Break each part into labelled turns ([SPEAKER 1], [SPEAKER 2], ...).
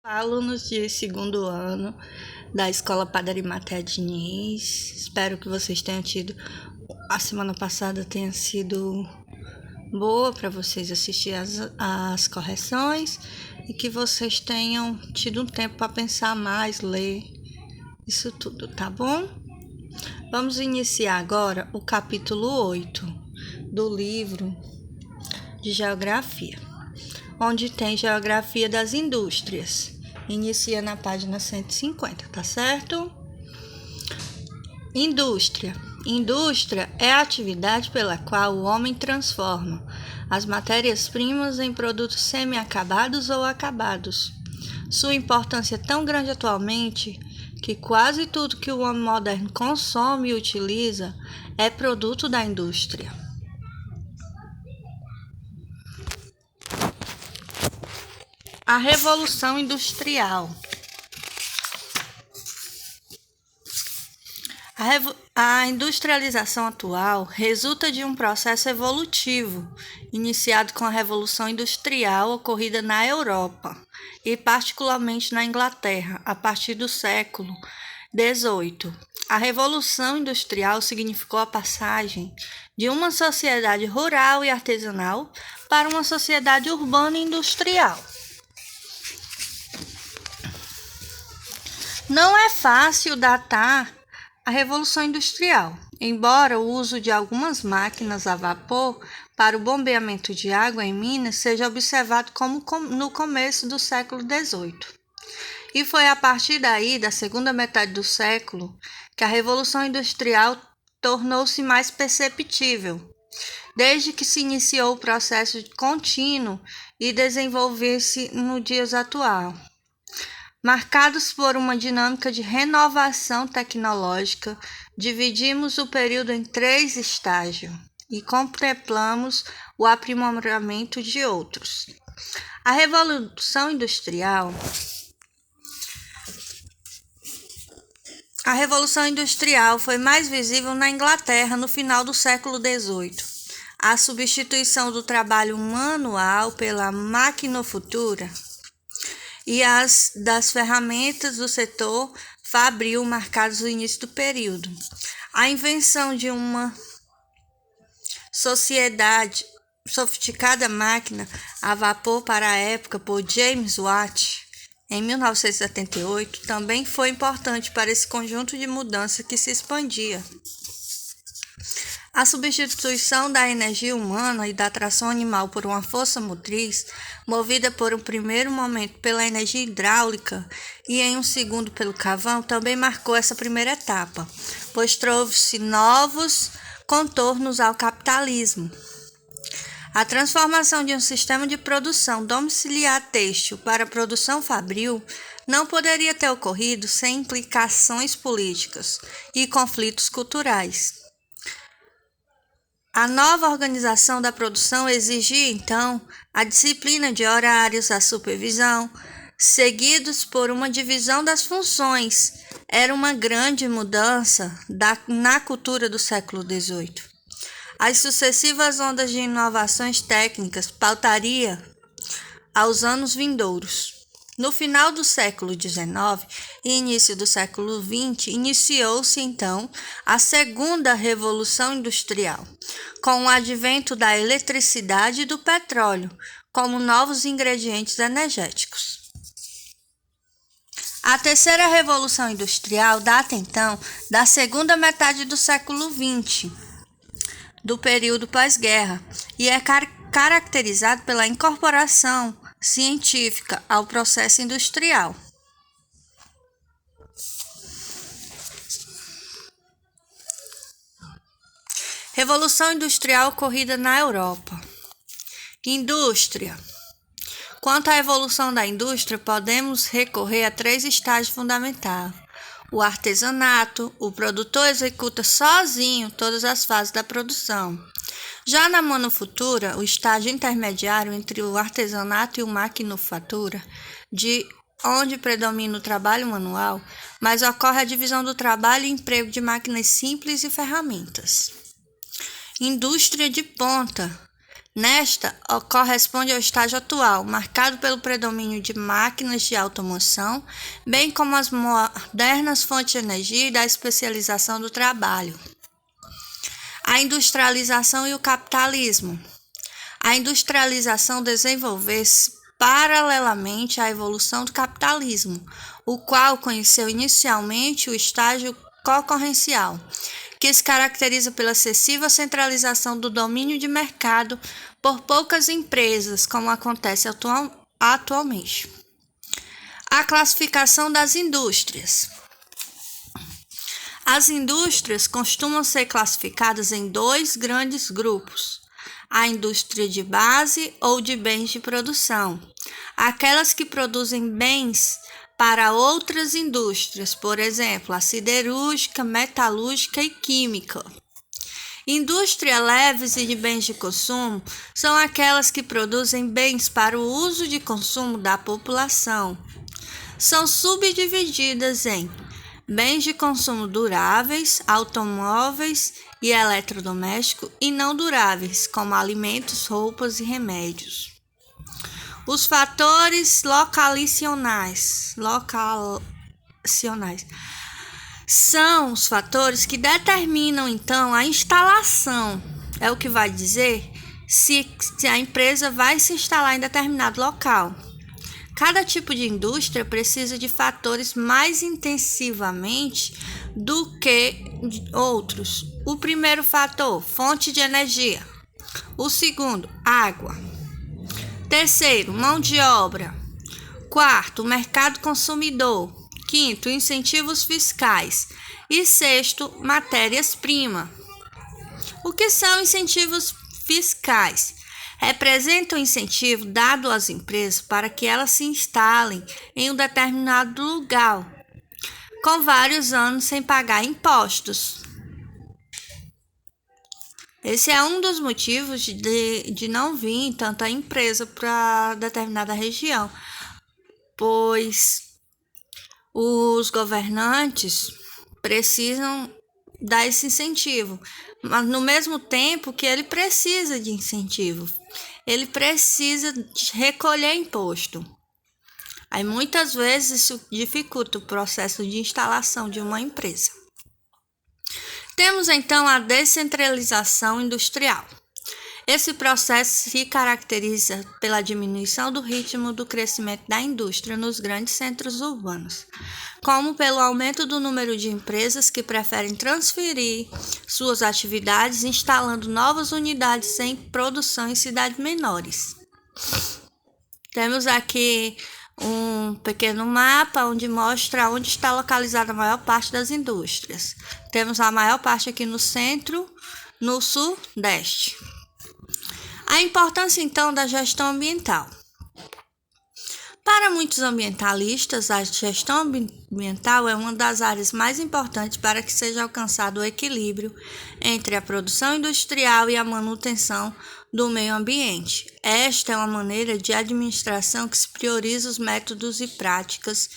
[SPEAKER 1] Alunos de segundo ano da Escola Padre Maté Diniz, espero que vocês tenham tido, a semana passada tenha sido boa para vocês assistir as correções e que vocês tenham tido um tempo para pensar mais, ler, isso tudo, tá bom? Vamos iniciar agora o capítulo 8 do livro de Geografia, onde tem Geografia das Indústrias. Inicia na página 150, tá certo? Indústria. Indústria é a atividade pela qual o homem transforma as matérias-primas em produtos semi-acabados ou acabados. Sua importância é tão grande atualmente que quase tudo que o homem moderno consome e utiliza é produto da indústria. A Revolução Industrial. A industrialização atual resulta de um processo evolutivo, iniciado com a Revolução Industrial ocorrida na Europa, e particularmente na Inglaterra, a partir do século XVIII. A Revolução Industrial significou a passagem de uma sociedade rural e artesanal para uma sociedade urbana e industrial. Não é fácil datar a Revolução Industrial, embora o uso de algumas máquinas a vapor para o bombeamento de água em Minas seja observado como no começo do século XVIII. E foi a partir daí, da segunda metade do século, que a Revolução Industrial tornou-se mais perceptível, desde que se iniciou o processo contínuo e desenvolver-se no dias atual. Marcados por uma dinâmica de renovação tecnológica, dividimos o período em 3 estágios e contemplamos o aprimoramento de outros. A Revolução Industrial foi mais visível na Inglaterra no final do século XVIII. A substituição do trabalho manual pela maquinofatura e das ferramentas do setor fabril marcados no início do período. A invenção de uma sofisticada máquina a vapor para a época por James Watt, em 1978, também foi importante para esse conjunto de mudança que se expandia. A substituição da energia humana e da tração animal por uma força motriz, movida por um primeiro momento pela energia hidráulica e em um segundo pelo carvão, também marcou essa primeira etapa, pois trouxe novos contornos ao capitalismo. A transformação de um sistema de produção domiciliar têxtil para a produção fabril não poderia ter ocorrido sem implicações políticas e conflitos culturais. A nova organização da produção exigia, então, a disciplina de horários, a supervisão, seguidos por uma divisão das funções. Era uma grande mudança na cultura do século XVIII. As sucessivas ondas de inovações técnicas pautaria aos anos vindouros. No final do século XIX e início do século XX, iniciou-se, então, a segunda Revolução Industrial, com o advento da eletricidade e do petróleo como novos ingredientes energéticos. A terceira Revolução Industrial data, então, da segunda metade do século XX, do período pós-guerra, e é caracterizado pela incorporação científica ao processo industrial. Revolução Industrial ocorrida na Europa. Indústria. Quanto à evolução da indústria, podemos recorrer a 3 estágios fundamentais. O artesanato, o produtor executa sozinho todas as fases da produção. Já na manufatura, o estágio intermediário entre o artesanato e o maquinofatura, de onde predomina o trabalho manual, mas ocorre a divisão do trabalho e emprego de máquinas simples e ferramentas. Indústria de ponta. Nesta, corresponde ao estágio atual, marcado pelo predomínio de máquinas de automação, bem como as modernas fontes de energia e da especialização do trabalho. A industrialização e o capitalismo. A industrialização desenvolveu-se paralelamente à evolução do capitalismo, o qual conheceu inicialmente o estágio concorrencial, que se caracteriza pela excessiva centralização do domínio de mercado por poucas empresas, como acontece atualmente. A classificação das indústrias. As indústrias costumam ser classificadas em dois grandes grupos: a indústria de base ou de bens de produção, aquelas que produzem bens para outras indústrias, por exemplo, a siderúrgica, metalúrgica e química. Indústrias leves e de bens de consumo são aquelas que produzem bens para o uso de consumo da população. São subdivididas em bens de consumo duráveis, automóveis e eletrodomésticos, e não duráveis, como alimentos, roupas e remédios. Os fatores localizacionais são os fatores que determinam, então, a instalação. É o que vai dizer se a empresa vai se instalar em determinado local. Cada tipo de indústria precisa de fatores mais intensivamente do que outros. O primeiro fator, fonte de energia. O segundo, água. Terceiro, mão de obra. Quarto, mercado consumidor. Quinto, incentivos fiscais. E sexto, matérias-primas. O que são incentivos fiscais? Representam o incentivo dado às empresas para que elas se instalem em um determinado lugar, com vários anos sem pagar impostos. Esse é um dos motivos de não vir tanta empresa para determinada região, pois os governantes precisam dar esse incentivo, mas no mesmo tempo que ele precisa de incentivo, ele precisa recolher imposto. Aí muitas vezes isso dificulta o processo de instalação de uma empresa. Temos então a descentralização industrial. Esse processo se caracteriza pela diminuição do ritmo do crescimento da indústria nos grandes centros urbanos, como pelo aumento do número de empresas que preferem transferir suas atividades instalando novas unidades em produção em cidades menores. Temos aqui um pequeno mapa onde mostra onde está localizada a maior parte das indústrias. Temos a maior parte aqui no centro, no sudeste. A importância, então, da gestão ambiental. Para muitos ambientalistas, a gestão ambiental é uma das áreas mais importantes para que seja alcançado o equilíbrio entre a produção industrial e a manutenção do meio ambiente. Esta é uma maneira de administração que se prioriza os métodos e práticas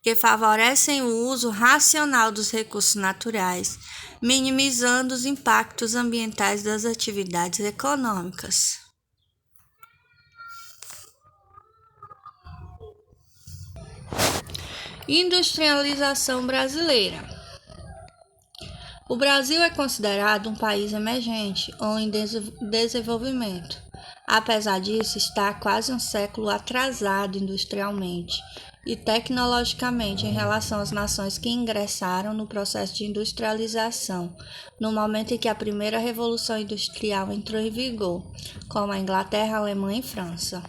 [SPEAKER 1] que favorecem o uso racional dos recursos naturais, minimizando os impactos ambientais das atividades econômicas. Industrialização brasileira. O Brasil é considerado um país emergente ou em desenvolvimento. Apesar disso, está há quase um século atrasado industrialmente e tecnologicamente em relação às nações que ingressaram no processo de industrialização, no momento em que a primeira revolução industrial entrou em vigor, como a Inglaterra, a Alemanha e França.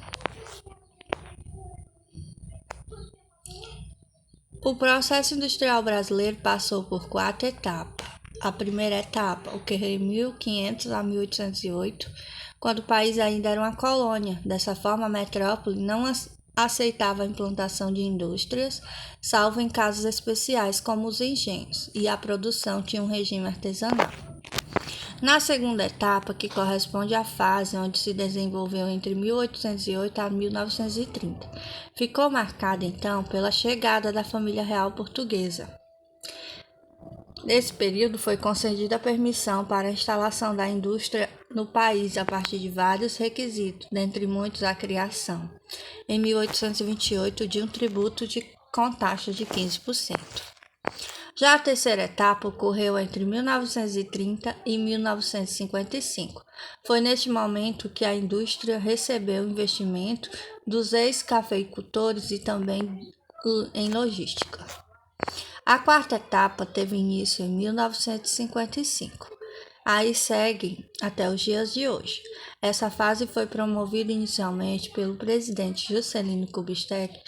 [SPEAKER 1] O processo industrial brasileiro passou por 4 etapas. A primeira etapa ocorreu em 1500 a 1808, quando o país ainda era uma colônia. Dessa forma, a metrópole não aceitava a implantação de indústrias, salvo em casos especiais como os engenhos, e a produção tinha um regime artesanal. Na segunda etapa, que corresponde à fase onde se desenvolveu entre 1808 a 1930, ficou marcada então pela chegada da família real portuguesa. Nesse período foi concedida a permissão para a instalação da indústria no país a partir de vários requisitos, dentre muitos a criação, em 1828, de um tributo com taxa de 15%. Já a terceira etapa ocorreu entre 1930 e 1955. Foi neste momento que a indústria recebeu investimento dos ex-cafeicultores e também em logística. A quarta etapa teve início em 1955. Aí segue até os dias de hoje. Essa fase foi promovida inicialmente pelo presidente Juscelino Kubitschek,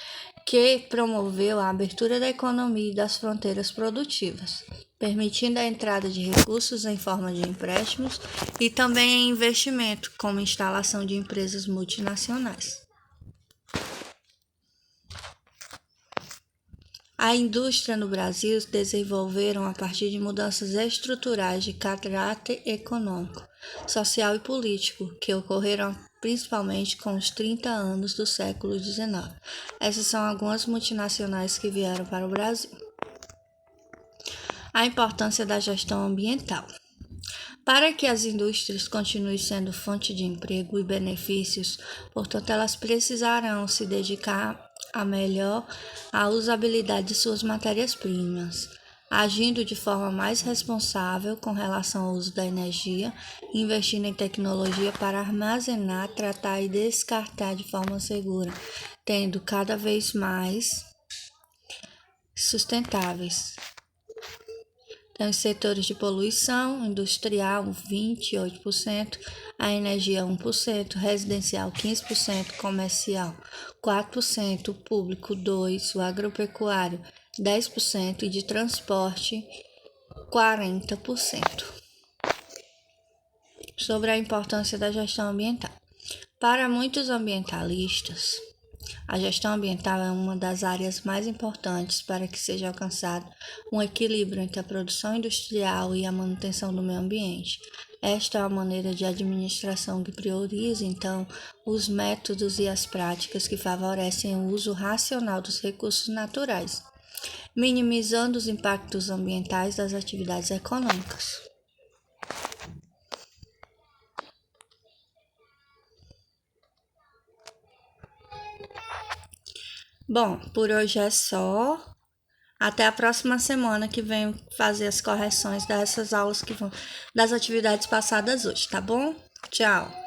[SPEAKER 1] que promoveu a abertura da economia e das fronteiras produtivas, permitindo a entrada de recursos em forma de empréstimos e também em investimento, como instalação de empresas multinacionais. A indústria no Brasil se desenvolveram a partir de mudanças estruturais de caráter econômico, social e político, que ocorreram principalmente com os 30 anos do século XIX. Essas são algumas multinacionais que vieram para o Brasil. A importância da gestão ambiental. Para que as indústrias continuem sendo fonte de emprego e benefícios, portanto, elas precisarão se dedicar a melhor a usabilidade de suas matérias-primas, agindo de forma mais responsável com relação ao uso da energia, investindo em tecnologia para armazenar, tratar e descartar de forma segura, tendo cada vez mais sustentáveis. Então, os setores de poluição industrial, 28%, a energia, 1%, residencial, 15%, comercial, 4%, público, 2%, o agropecuário, 10% e de transporte, 40%. Sobre a importância da gestão ambiental. Para muitos ambientalistas, a gestão ambiental é uma das áreas mais importantes para que seja alcançado um equilíbrio entre a produção industrial e a manutenção do meio ambiente. Esta é a maneira de administração que prioriza, então, os métodos e as práticas que favorecem o uso racional dos recursos naturais, minimizando os impactos ambientais das atividades econômicas. Bom, por hoje é só. Até a próxima semana que venho fazer as correções dessas aulas das atividades passadas hoje, tá bom? Tchau!